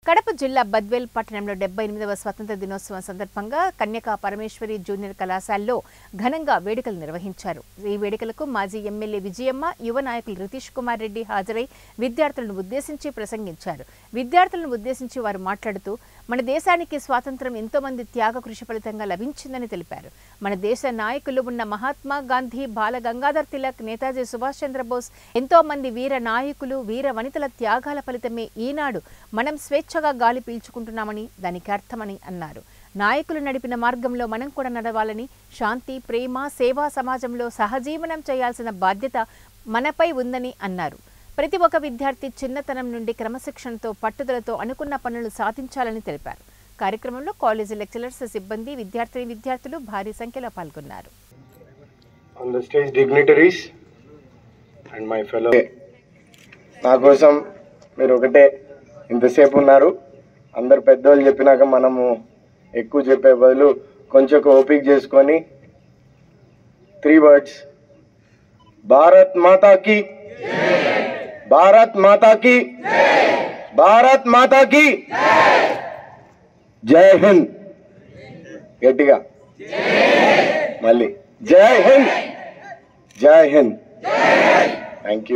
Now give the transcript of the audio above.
కడప జిల్లా బద్వేల్ పట్టణంలో 78వ స్వతంత్ర దినోత్సవం సందర్భంగా కన్యకా పరమేశ్వరి జూనియర్ కళాశాలలో ఘనంగా వేడుకలు నిర్వహించారు. ఈ వేడుకలకు మాజీ ఎమ్మెల్యే విజయమ్మ, యువ నాయకులు రితీష్ కుమార్ రెడ్డి హాజరై విద్యార్థులను ఉద్దేశించి ప్రసంగించారు. విద్యార్థులను ఉద్దేశించి వారు మాట్లాడుతూ మన దేశానికి స్వాతంత్ర్యం ఎంతో మంది త్యాగ కృషి ఫలితంగా లభించిందని తెలిపారు. మన దేశ నాయకులు ఉన్న మహాత్మా గాంధీ, బాల గంగాధర్ తిలక్, నేతాజీ సుభాష్ చంద్రబోస్ ఎంతో మంది వీర నాయకులు, వీర వనితల త్యాగాల ఫలితమే ఈనాడు మనం స్వేచ్ఛగా గాలి పీల్చుకుంటున్నామని దానికి అర్థమని అన్నారు. నాయకులు నడిపిన మార్గంలో మనం కూడా నడవాలని, శాంతి, ప్రేమ, సేవా సమాజంలో సహజీవనం చేయాల్సిన బాధ్యత మనపై ఉందని అన్నారు. ప్రతి ఒక్క విద్యార్థి చిన్నతనం నుండి క్రమశిక్షణతో, పట్టుదలతో అనుకున్న పనులు సాధించాలని తెలిపారు. కార్యక్రమంలో కాలేజీ లెక్చరర్స్, సిబ్బంది, విద్యార్థులు భారీ సంఖ్యలో పాల్గొన్నారు. నా కోసం మీరు ఒకటే ఇంతసేపు ఉన్నారు. అందరు పెద్దవాళ్ళు చెప్పినాక మనము ఎక్కువ చెప్పే బదులు కొంచెం ఓపిక చేసుకొని 3 words: భారత్ మాతా కీ, భారత్ మాతా కీ, భారత్ మాతా కీ, జై హింద్. గట్టిగా మళ్ళీ జై హింద్, జై హింద్. Thank you.